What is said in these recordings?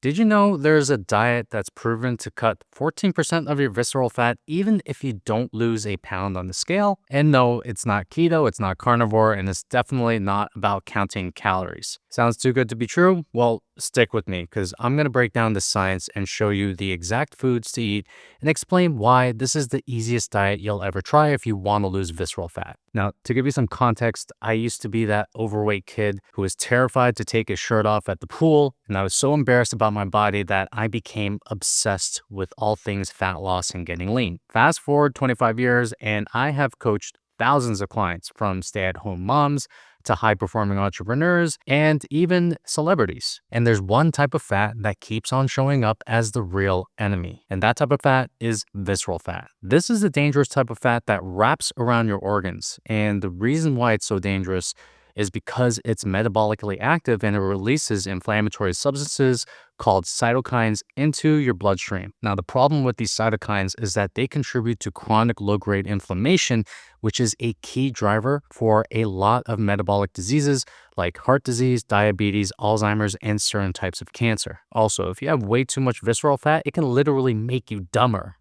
Did you know there's a diet that's proven to cut 14% of your visceral fat even if you don't lose a pound on the scale? And no, it's not keto, it's not carnivore, and it's definitely not about counting calories. Sounds too good to be true? Well, stick with me because I'm going to break down the science and show you the exact foods to eat and explain why this is the easiest diet you'll ever try if you want to lose visceral fat. Now, to give you some context, I used to be that overweight kid who was terrified to take his shirt off at the pool, and I was so embarrassed about my body that I became obsessed with all things fat loss and getting lean. Fast forward 25 years, and I have coached thousands of clients from stay-at-home moms to high-performing entrepreneurs and even celebrities. And there's one type of fat that keeps on showing up as the real enemy. And that type of fat is visceral fat. This is a dangerous type of fat that wraps around your organs. And the reason why it's so dangerous is because it's metabolically active and it releases inflammatory substances called cytokines into your bloodstream. Now, the problem with these cytokines is that they contribute to chronic low-grade inflammation, which is a key driver for a lot of metabolic diseases like heart disease, diabetes, Alzheimer's, and certain types of cancer. Also, if you have way too much visceral fat, it can literally make you dumber.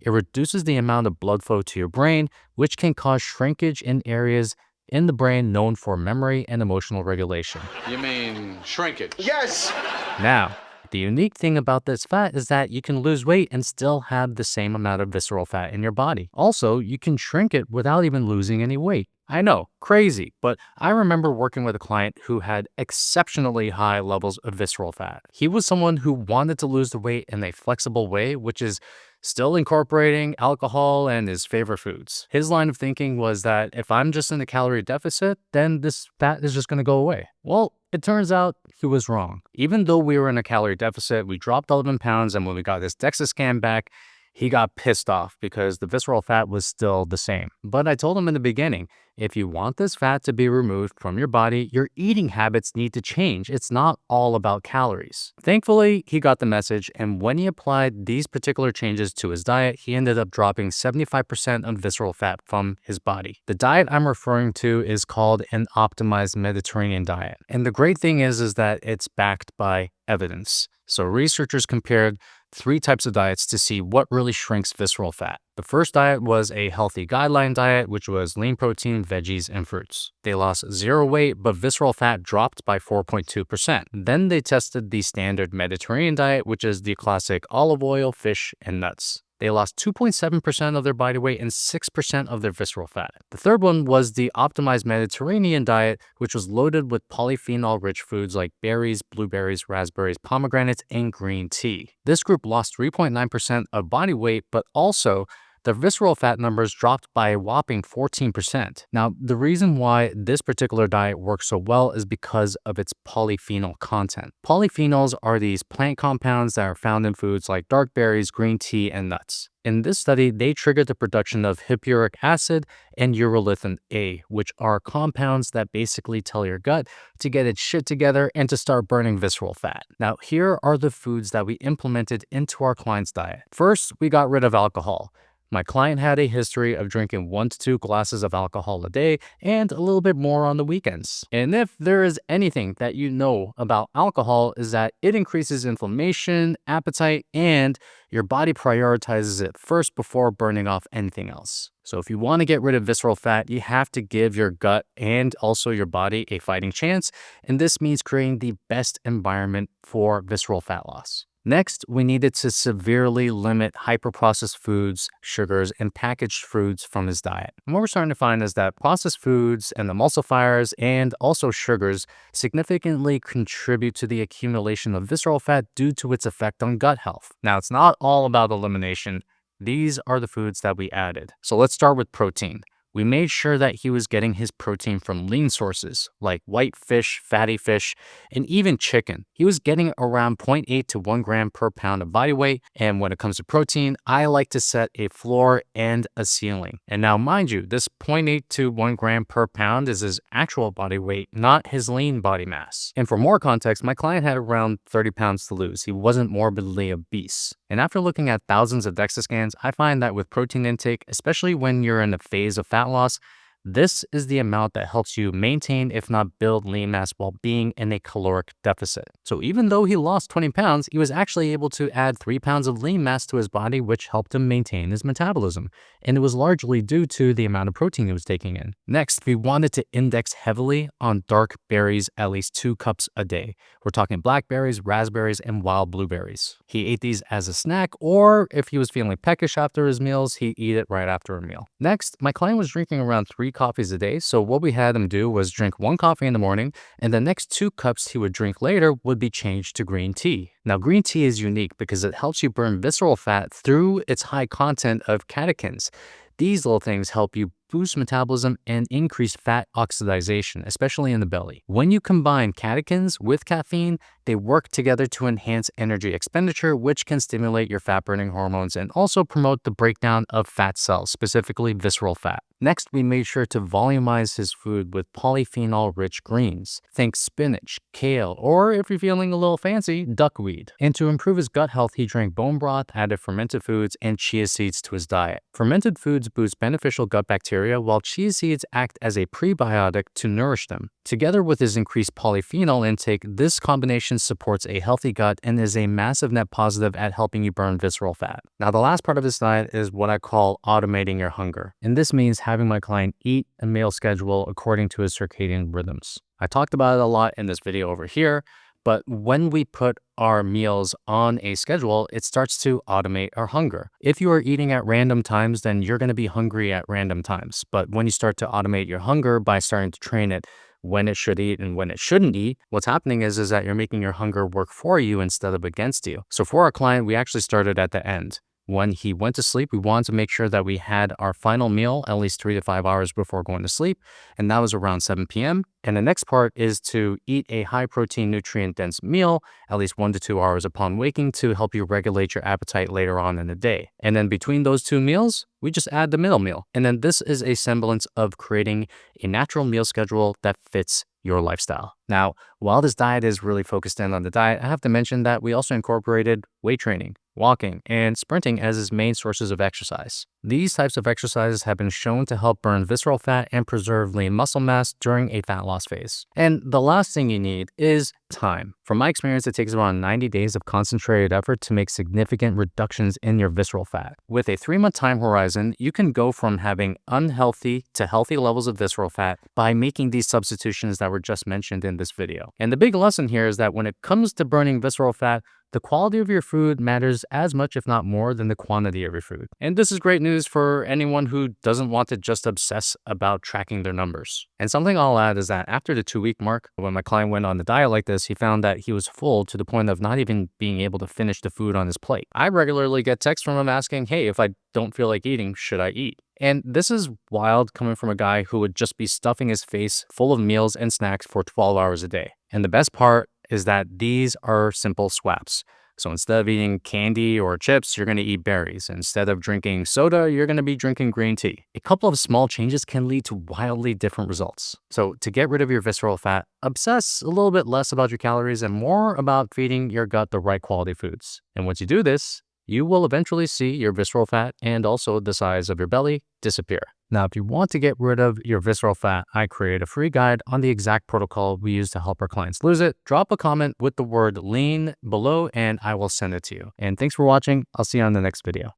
It reduces the amount of blood flow to your brain, which can cause shrinkage in areas in the brain known for memory and emotional regulation. You mean shrinkage? Yes! Now, the unique thing about this fat is that you can lose weight and still have the same amount of visceral fat in your body. Also, you can shrink it without even losing any weight. I know, crazy, but I remember working with a client who had exceptionally high levels of visceral fat. He was someone who wanted to lose the weight in a flexible way, which is still incorporating alcohol and his favorite foods. His line of thinking was that if I'm just in a calorie deficit, then this fat is just going to go away. Well, it turns out he was wrong. Even though we were in a calorie deficit, we dropped 11 pounds, and when we got this DEXA scan back, he got pissed off because the visceral fat was still the same. But I told him in the beginning, if you want this fat to be removed from your body, your eating habits need to change. It's not all about calories. Thankfully, he got the message, and when he applied these particular changes to his diet, he ended up dropping 75% of visceral fat from his body. The diet I'm referring to is called an optimized Mediterranean diet. And the great thing is that it's backed by evidence. So researchers compared 3 types of diets to see what really shrinks visceral fat. The first diet was a healthy guideline diet, which was lean protein, veggies, and fruits. They lost 0 weight, but visceral fat dropped by 4.2%. Then they tested the standard Mediterranean diet, which is the classic olive oil, fish, and nuts. They lost 2.7% of their body weight and 6% of their visceral fat. The third one was the optimized Mediterranean diet, which was loaded with polyphenol-rich foods like berries, blueberries, raspberries, pomegranates, and green tea. This group lost 3.9% of body weight, but also their visceral fat numbers dropped by a whopping 14%. Now, the reason why this particular diet works so well is because of its polyphenol content. Polyphenols are these plant compounds that are found in foods like dark berries, green tea, and nuts. In this study, they triggered the production of hippuric acid and urolithin A, which are compounds that basically tell your gut to get its shit together and to start burning visceral fat. Now, here are the foods that we implemented into our client's diet. First, we got rid of alcohol. My client had a history of drinking 1 to 2 glasses of alcohol a day and a little bit more on the weekends. And if there is anything that you know about alcohol is that it increases inflammation, appetite, and your body prioritizes it first before burning off anything else. So if you want to get rid of visceral fat, you have to give your gut and also your body a fighting chance, and this means creating the best environment for visceral fat loss. Next, we needed to severely limit hyper-processed foods, sugars, and packaged foods from his diet. And what we're starting to find is that processed foods and emulsifiers and also sugars significantly contribute to the accumulation of visceral fat due to its effect on gut health. Now, it's not all about elimination. These are the foods that we added. So let's start with protein. We made sure that he was getting his protein from lean sources like white fish, fatty fish, and even chicken. He was getting around 0.8 to 1 gram per pound of body weight. And when it comes to protein, I like to set a floor and a ceiling. And now, mind you, this 0.8 to 1 gram per pound is his actual body weight, not his lean body mass. And for more context, my client had around 30 pounds to lose. He wasn't morbidly obese. And after looking at thousands of DEXA scans, I find that with protein intake, especially when you're in a phase of fat loss, This is the amount that helps you maintain, if not build, lean mass while being in a caloric deficit. So even though he lost 20 pounds, he was actually able to add 3 pounds of lean mass to his body, which helped him maintain his metabolism. And it was largely due to the amount of protein he was taking in. Next, we wanted to index heavily on dark berries at least 2 cups a day. We're talking blackberries, raspberries, and wild blueberries. He ate these as a snack, or if he was feeling peckish after his meals, he'd eat it right after a meal. Next, my client was drinking around 3 coffees a day, so what we had him do was drink 1 coffee in the morning, and the next 2 cups he would drink later would be changed to green tea. Now, green tea is unique because it helps you burn visceral fat through its high content of catechins. These little things help you boost metabolism and increase fat oxidation, especially in the belly. When you combine catechins with caffeine, they work together to enhance energy expenditure, which can stimulate your fat-burning hormones and also promote the breakdown of fat cells, specifically visceral fat. Next, we made sure to volumize his food with polyphenol-rich greens. Think spinach, kale, or if you're feeling a little fancy, duckweed. And to improve his gut health, he drank bone broth, added fermented foods, and chia seeds to his diet. Fermented foods boost beneficial gut bacteria, while chia seeds act as a prebiotic to nourish them. Together with his increased polyphenol intake, this combination supports a healthy gut and is a massive net positive at helping you burn visceral fat. Now, the last part of this diet is what I call automating your hunger. And this means having my client eat a meal schedule according to his circadian rhythms. I talked about it a lot in this video over here, but when we put our meals on a schedule, it starts to automate our hunger. If you are eating at random times, then you're going to be hungry at random times. But when you start to automate your hunger by starting to train it when it should eat and when it shouldn't eat, what's happening is that you're making your hunger work for you instead of against you. So for our client, we actually started at the end. When he went to sleep, we wanted to make sure that we had our final meal at least 3 to 5 hours before going to sleep, and that was around 7 p.m. And the next part is to eat a high-protein, nutrient-dense meal at least 1 to 2 hours upon waking to help you regulate your appetite later on in the day. And then between those 2 meals, we just add the middle meal. And then this is a semblance of creating a natural meal schedule that fits your lifestyle. Now, while this diet is really focused in on the diet, I have to mention that we also incorporated weight training, walking, and sprinting as his main sources of exercise. These types of exercises have been shown to help burn visceral fat and preserve lean muscle mass during a fat loss phase. And the last thing you need is time. From my experience, it takes around 90 days of concentrated effort to make significant reductions in your visceral fat. With a 3-month time horizon, you can go from having unhealthy to healthy levels of visceral fat by making these substitutions that were just mentioned in this video. And the big lesson here is that when it comes to burning visceral fat, the quality of your food matters as much, if not more, than the quantity of your food. And this is great news for anyone who doesn't want to just obsess about tracking their numbers. And something I'll add is that after the 2-week mark, when my client went on the diet like this, he found that he was full to the point of not even being able to finish the food on his plate. I regularly get texts from him asking, hey, if I don't feel like eating, should I eat? And this is wild coming from a guy who would just be stuffing his face full of meals and snacks for 12 hours a day. And the best part is that these are simple swaps. So instead of eating candy or chips, you're going to eat berries. Instead of drinking soda, you're going to be drinking green tea. A couple of small changes can lead to wildly different results. So to get rid of your visceral fat, obsess a little bit less about your calories and more about feeding your gut the right quality foods. And once you do this, you will eventually see your visceral fat and also the size of your belly disappear. Now, if you want to get rid of your visceral fat, I create a free guide on the exact protocol we use to help our clients lose it. Drop a comment with the word lean below and I will send it to you. And thanks for watching. I'll see you on the next video.